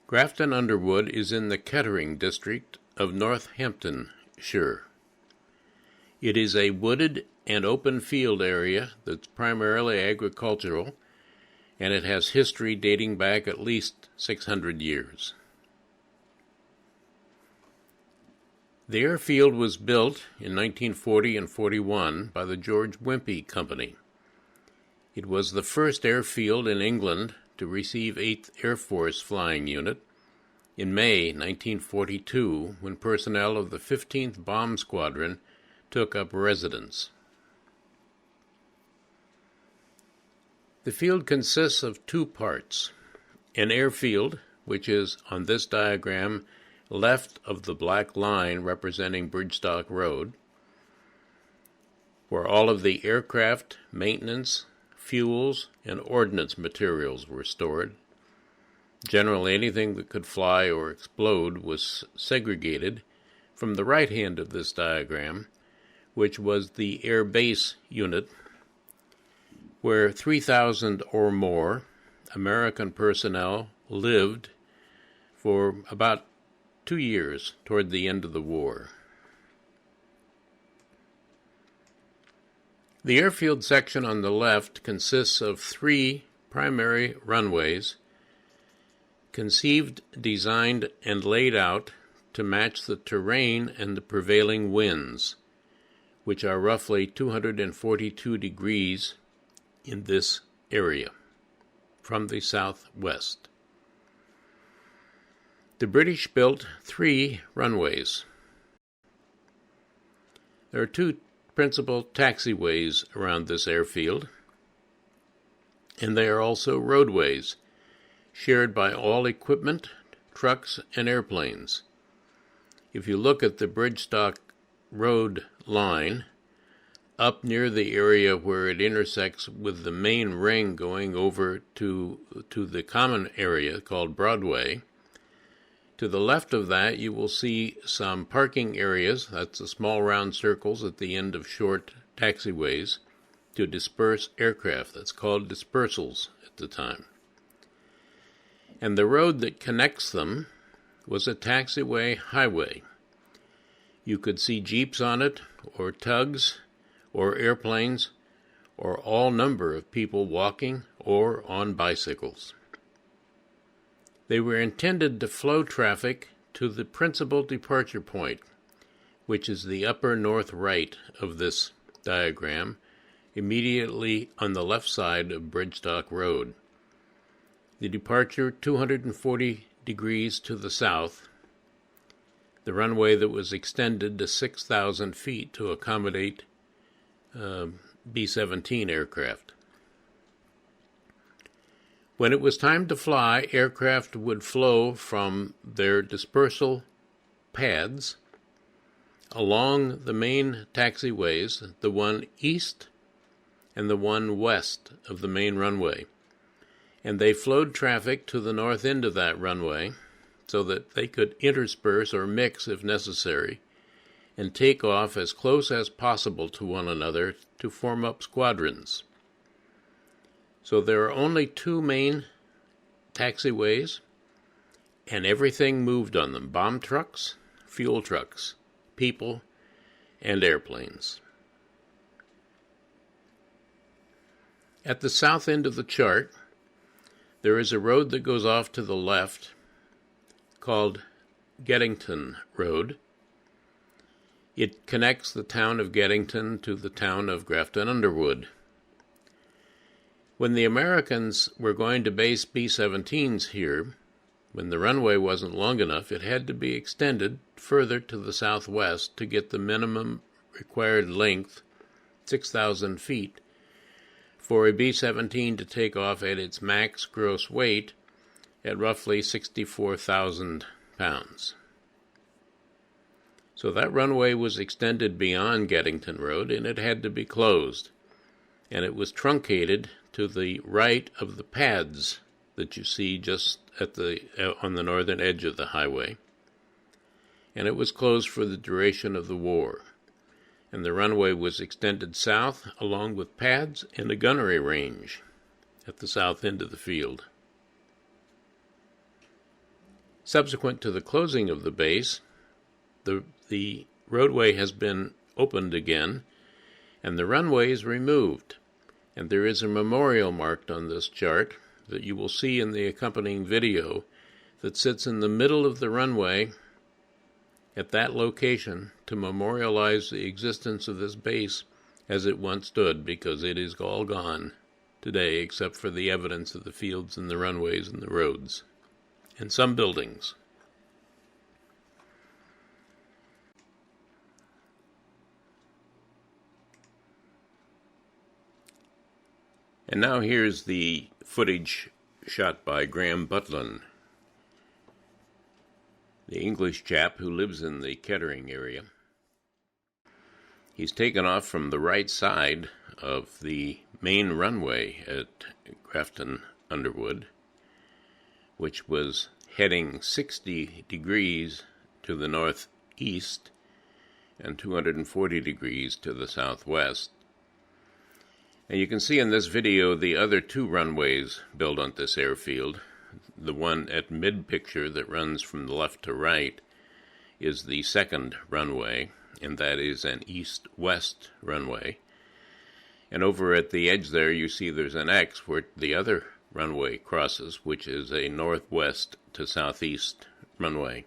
Grafton Underwood is in the Kettering district of Northamptonshire. It is a wooded and open field area that's primarily agricultural, and it has history dating back at least 600 years. The airfield was built in 1940 and 41 by the George Wimpey Company. It was the first airfield in England to receive 8th Air Force Flying Unit in May 1942, when personnel of the 15th Bomb Squadron took up residence. The field consists of two parts: an airfield, which is on this diagram left of the black line representing Bridgestock Road, where all of the aircraft, maintenance, fuels, and ordnance materials were stored. Generally, anything that could fly or explode was segregated from the right hand of this diagram, which was the air base unit, where 3,000 or more American personnel lived for about 2 years toward the end of the war. The airfield section on the left consists of 3 primary runways, conceived, designed, and laid out to match the terrain and the prevailing winds, which are roughly 242 degrees in this area from the southwest. The British built 3 runways. There are 2 principal taxiways around this airfield, and they are also roadways shared by all equipment, trucks, and airplanes. If you look at the Bridgestock Road line, up near the area where it intersects with the main ring going over to the common area called Broadway, to the left of that you will see some parking areas, that's the small round circles at the end of short taxiways, to disperse aircraft. That's called dispersals at the time. And the road that connects them was a taxiway highway. You could see jeeps on it, or tugs, or airplanes, or all number of people walking or on bicycles. They were intended to flow traffic to the principal departure point, which is the upper north right of this diagram, immediately on the left side of Bridgestock Road. The departure 240 degrees to the south, the runway that was extended to 6,000 feet to accommodate B-17 aircraft. When it was time to fly, aircraft would flow from their dispersal pads along the main taxiways, the one east and the one west of the main runway. And they flowed traffic to the north end of that runway so that they could intersperse or mix if necessary and take off as close as possible to one another to form up squadrons. So there are only 2 main taxiways, and everything moved on them: bomb trucks, fuel trucks, people, and airplanes. At the south end of the chart, there is a road that goes off to the left called Geddington Road. It connects the town of Geddington to the town of Grafton Underwood. When the Americans were going to base B-17s here, when the runway wasn't long enough, it had to be extended further to the southwest to get the minimum required length, 6,000 feet, for a B-17 to take off at its max gross weight at roughly 64,000 pounds. So that runway was extended beyond Geddington Road, and it had to be closed. And it was truncated to the right of the pads that you see just at on the northern edge of the highway. And it was closed for the duration of the war. And the runway was extended south along with pads and a gunnery range at the south end of the field. Subsequent to the closing of the base, the roadway has been opened again, and the runway is removed. And there is a memorial marked on this chart that you will see in the accompanying video that sits in the middle of the runway at that location to memorialize the existence of this base as it once stood, because it is all gone today except for the evidence of the fields and the runways and the roads and some buildings. And now here's the footage shot by Graham Butlin, the English chap who lives in the Kettering area. He's taken off from the right side of the main runway at Grafton Underwood, which was heading 60 degrees to the northeast and 240 degrees to the southwest. And you can see in this video the other two runways built on this airfield. The one at mid-picture that runs from the left to right is the second runway, and that is an east-west runway. And over at the edge there you see there's an X where the other runway crosses, which is a northwest to southeast runway.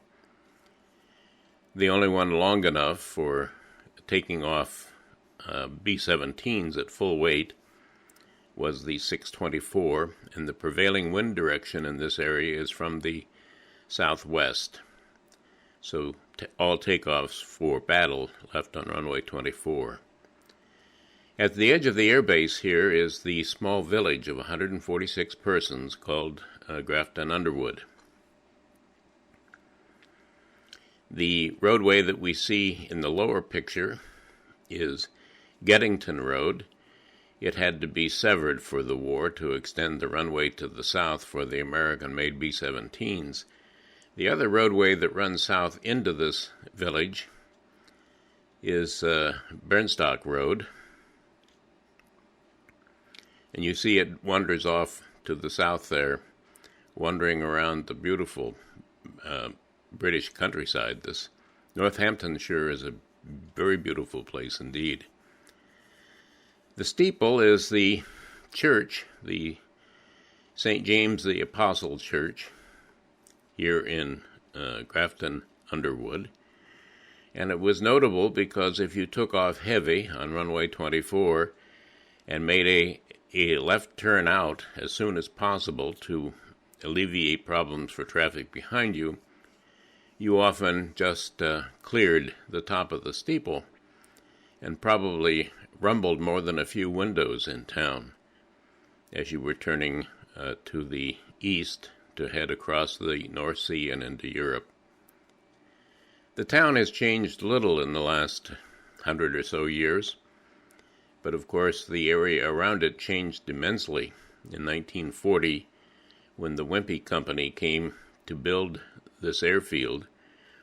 The only one long enough for taking off B-17s at full weight was the 624, and the prevailing wind direction in this area is from the southwest. So all takeoffs for battle left on runway 24. At the edge of the airbase here is the small village of 146 persons called Grafton Underwood. The roadway that we see in the lower picture is Geddington Road. It had to be severed for the war to extend the runway to the south for the American-made B-17s. The other roadway that runs south into this village is Bernstock Road. And you see it wanders off to the south there, wandering around the beautiful British countryside. This Northamptonshire is a very beautiful place indeed. The steeple is the church, the St. James the Apostle Church, here in Grafton Underwood. And it was notable because if you took off heavy on runway 24 and made a left turn out as soon as possible to alleviate problems for traffic behind you, you often just cleared the top of the steeple and probably rumbled more than a few windows in town as you were turning to the east to head across the North Sea and into Europe. The town has changed little in the last 100 or so years, but of course the area around it changed immensely in 1940 when the Wimpey Company came to build this airfield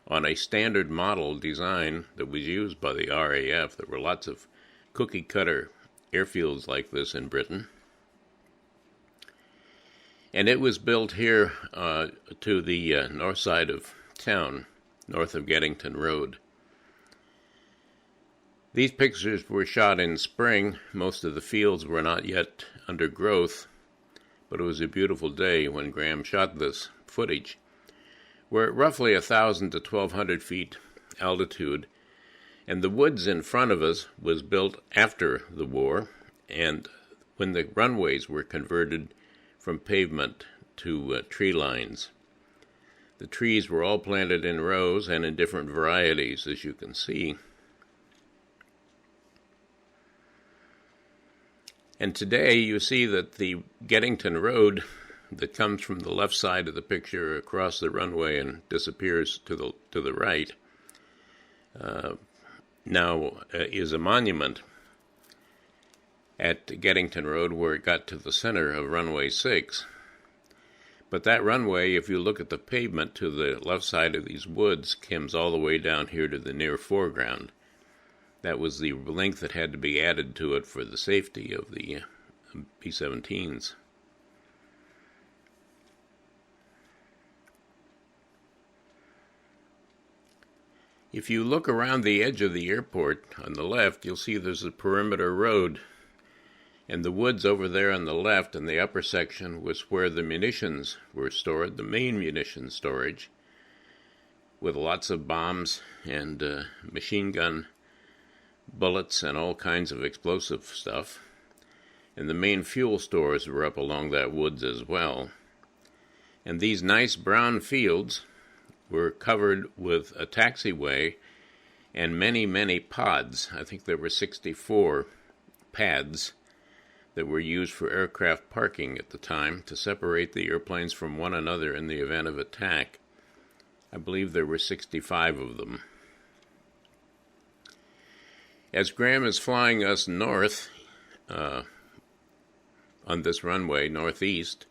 on a standard model design that was used by the RAF. There were lots of cookie-cutter airfields like this in Britain. And it was built here to the north side of town, north of Geddington Road. These pictures were shot in spring. Most of the fields were not yet under growth, but it was a beautiful day when Graham shot this footage. We're at roughly 1,000 to 1,200 feet altitude, and the woods in front of us was built after the war, and when the runways were converted from pavement to tree lines. The trees were all planted in rows and in different varieties, as you can see. And today you see that the Geddington Road that comes from the left side of the picture across the runway and disappears to the right now is a monument at Geddington Road where it got to the center of runway 6. But that runway, if you look at the pavement to the left side of these woods, comes all the way down here to the near foreground. That was the length that had to be added to it for the safety of the B-17s. If you look around the edge of the airport on the left, you'll see there's a perimeter road. And the woods over there on the left in the upper section was where the munitions were stored, the main munitions storage, with lots of bombs and machine gun bullets and all kinds of explosive stuff. And the main fuel stores were up along that woods as well. And these nice brown fields were covered with a taxiway and many, many pods. I think there were 64 pads that were used for aircraft parking at the time to separate the airplanes from one another in the event of attack. I believe there were 65 of them. As Graham is flying us north on this runway, northeast,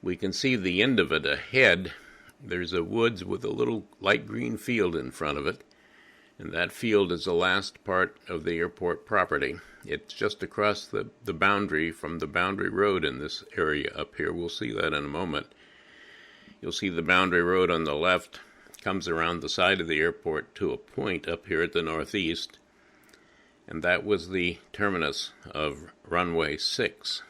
we can see the end of it ahead. There's a woods with a little light green field in front of it, and that field is the last part of the airport property. It's just across the boundary from the boundary road in this area up here. We'll see that in a moment. You'll see the boundary road on the left comes around the side of the airport to a point up here at the northeast, and that was the terminus of runway 6.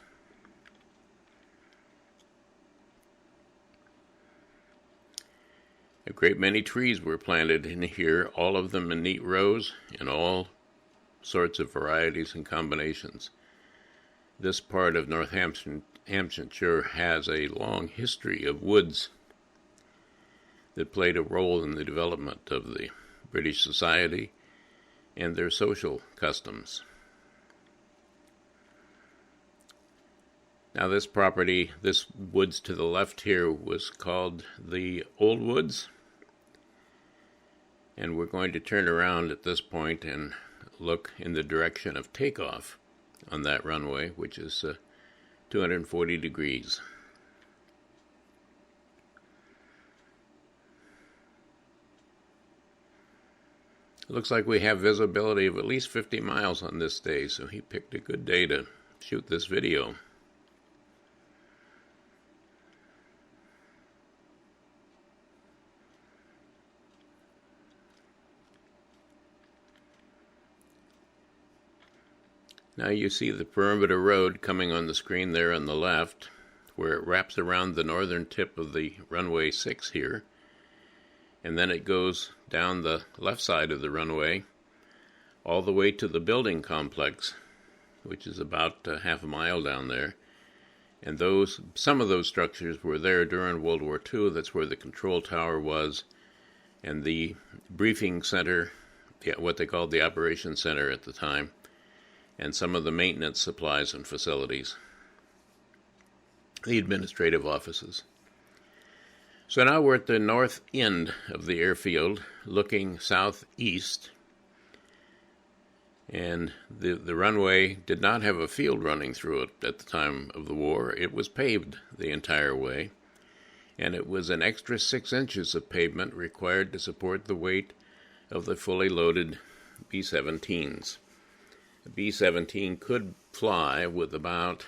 A great many trees were planted in here, all of them in neat rows, in all sorts of varieties and combinations. This part of Northamptonshire has a long history of woods that played a role in the development of the British society and their social customs. Now this property, this woods to the left here, was called the Old Woods. And we're going to turn around at this point and look in the direction of takeoff on that runway, which is 240 degrees. It looks like we have visibility of at least 50 miles on this day, so he picked a good day to shoot this video. Now you see the perimeter road coming on the screen there on the left, where it wraps around the northern tip of the runway 6 here, and then it goes down the left side of the runway all the way to the building complex, which is about half a mile down there. And some of those structures were there during World War II. That's where the control tower was, and the briefing center, what they called the operations center at the time, and some of the maintenance supplies and facilities, the administrative offices. So now we're at the north end of the airfield, looking southeast, and the runway did not have a field running through it at the time of the war. It was paved the entire way, and it was an extra 6 inches of pavement required to support the weight of the fully loaded B-17s. The B-17 could fly with about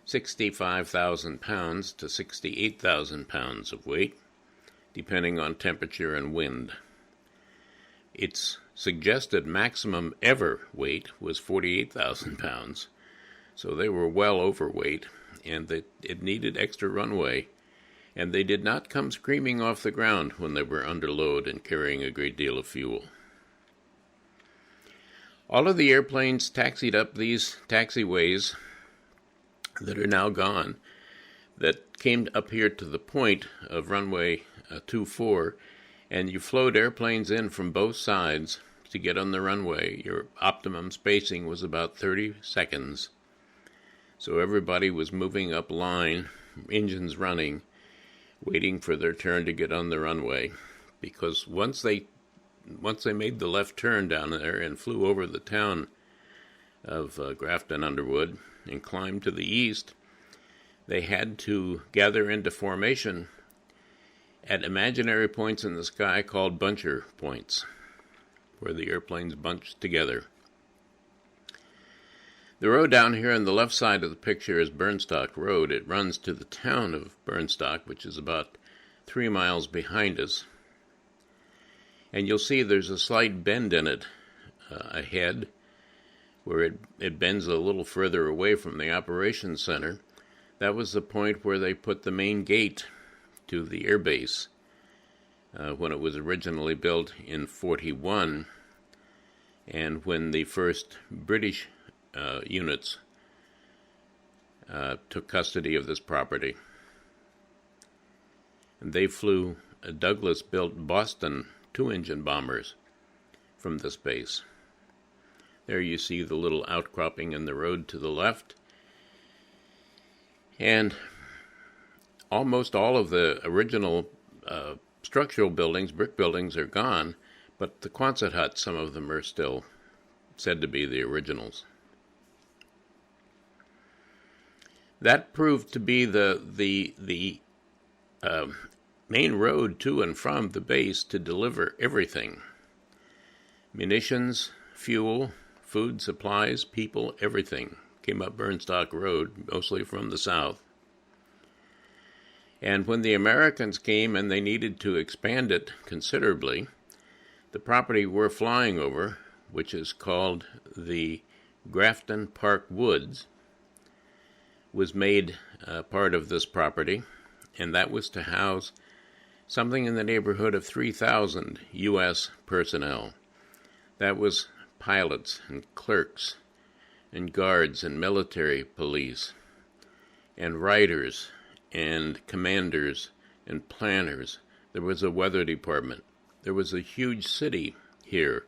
65,000 pounds to 68,000 pounds of weight, depending on temperature and wind. Its suggested maximum ever weight was 48,000 pounds, so they were well overweight, and it needed extra runway, and they did not come screaming off the ground when they were under load and carrying a great deal of fuel. All of the airplanes taxied up these taxiways that are now gone, that came up here to the point of runway 24, and you flowed airplanes in from both sides to get on the runway. Your optimum spacing was about 30 seconds, So everybody was moving up line, engines running, waiting for their turn to get on the runway. Because once they made the left turn down there and flew over the town of Grafton Underwood and climbed to the east, they had to gather into formation at imaginary points in the sky called buncher points, where the airplanes bunched together. The road down here on the left side of the picture is Burnstock Road. It runs to the town of Burnstock, which is about 3 miles behind us. And you'll see there's a slight bend in it ahead, where it bends a little further away from the operations center. That was the point where they put the main gate to the airbase when it was originally built in 1941, and when the first British units took custody of this property. And they flew Douglas-built Boston 2-engine bombers from this base. There you see the little outcropping in the road to the left. And almost all of the original structural buildings, brick buildings, are gone, but the Quonset huts, some of them are still said to be the originals. That proved to be the main road to and from the base to deliver everything. Munitions, fuel, food, supplies, people, everything came up Burnstock Road, mostly from the south. And when the Americans came and they needed to expand it considerably, the property we're flying over, which is called the Grafton Park Woods, was made part of this property, and that was to house something in the neighborhood of 3,000 U.S. personnel. That was pilots and clerks and guards and military police and writers and commanders and planners. There was a weather department. There was a huge city here,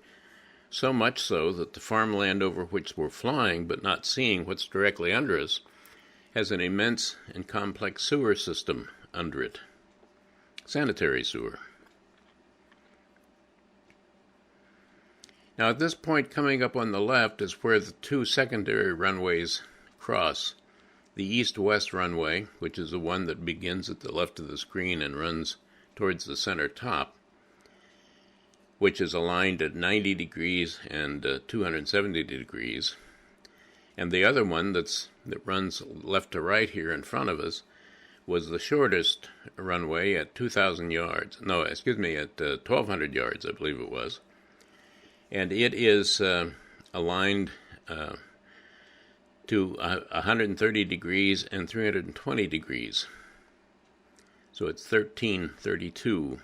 so much so that the farmland over which we're flying, but not seeing what's directly under us, has an immense and complex sewer system under it. Sanitary sewer. Now at this point coming up on the left is where the two secondary runways cross. The east-west runway, which is the one that begins at the left of the screen and runs towards the center top, which is aligned at 90 degrees and 270 degrees. And the other one that runs left to right here in front of us was the shortest runway at 2,000 yards. No, excuse me, at 1,200 yards, I believe it was. And it is aligned to 130 degrees and 320 degrees. So it's 1332.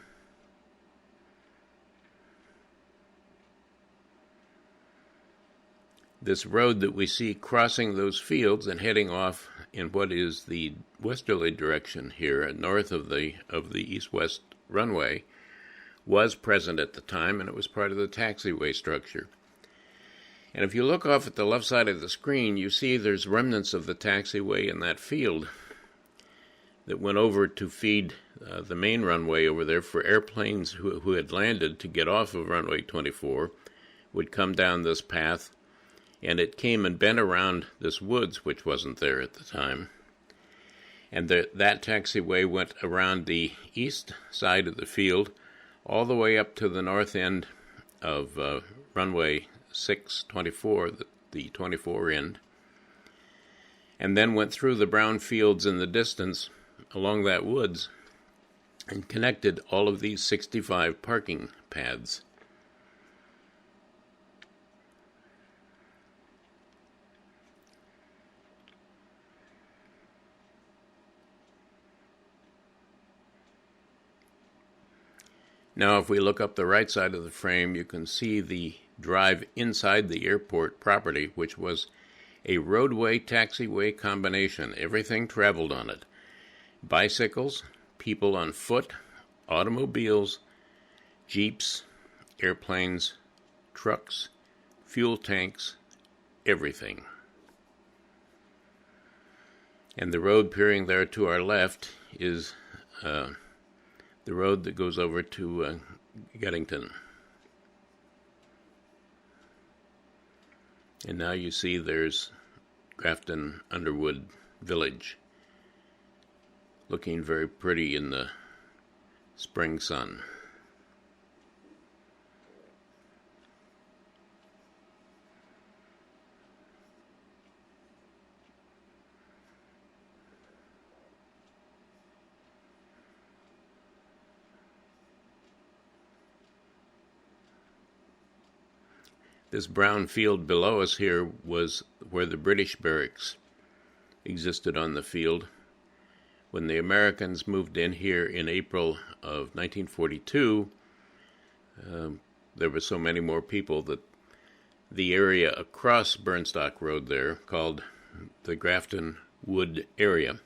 This road that we see crossing those fields and heading off in what is the westerly direction here, north of the east-west runway, was present at the time, and it was part of the taxiway structure. And if you look off at the left side of the screen, you see there's remnants of the taxiway in that field that went over to feed the main runway over there for airplanes who had landed to get off of runway 24, would come down this path. And it came and bent around this woods, which wasn't there at the time. And that taxiway went around the east side of the field, all the way up to the north end of runway 624, the 24 end, and then went through the brown fields in the distance along that woods and connected all of these 65 parking pads. Now, if we look up the right side of the frame, you can see the drive inside the airport property, which was a roadway-taxiway combination. Everything traveled on it. Bicycles, people on foot, automobiles, jeeps, airplanes, trucks, fuel tanks, everything. And the road peering there to our left is the road that goes over to Geddington. And now you see there's Grafton Underwood village, looking very pretty in the spring sun. This brown field below us here was where the British barracks existed on the field. When the Americans moved in here in April of 1942, there were so many more people that the area across Burnstock Road there, called the Grafton Wood area,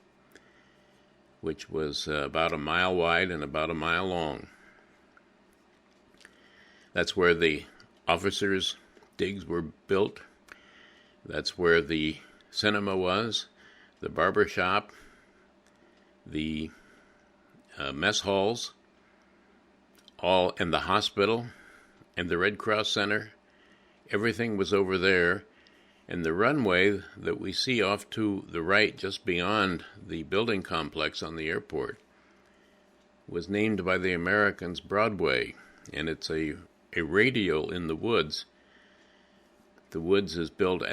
which was about a mile wide and about a mile long. That's where the officers' digs were built. That's where the cinema was, the barber shop, the mess halls, all in the hospital, and the Red Cross Center. Everything was over there, and the runway that we see off to the right, just beyond the building complex on the airport, was named by the Americans Broadway, and it's a radial in the woods. The woods is built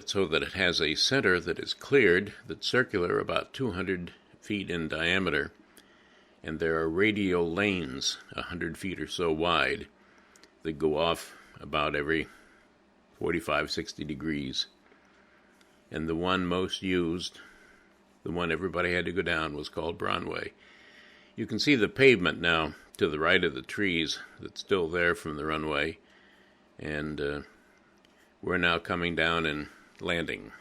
so that it has a center that is cleared, that's circular, about 200 feet in diameter, and there are radial lanes 100 feet or so wide that go off about every 45, 60 degrees. And the one most used, the one everybody had to go down, was called Broadway. You can see the pavement now to the right of the trees that's still there from the runway, and we're now coming down and landing.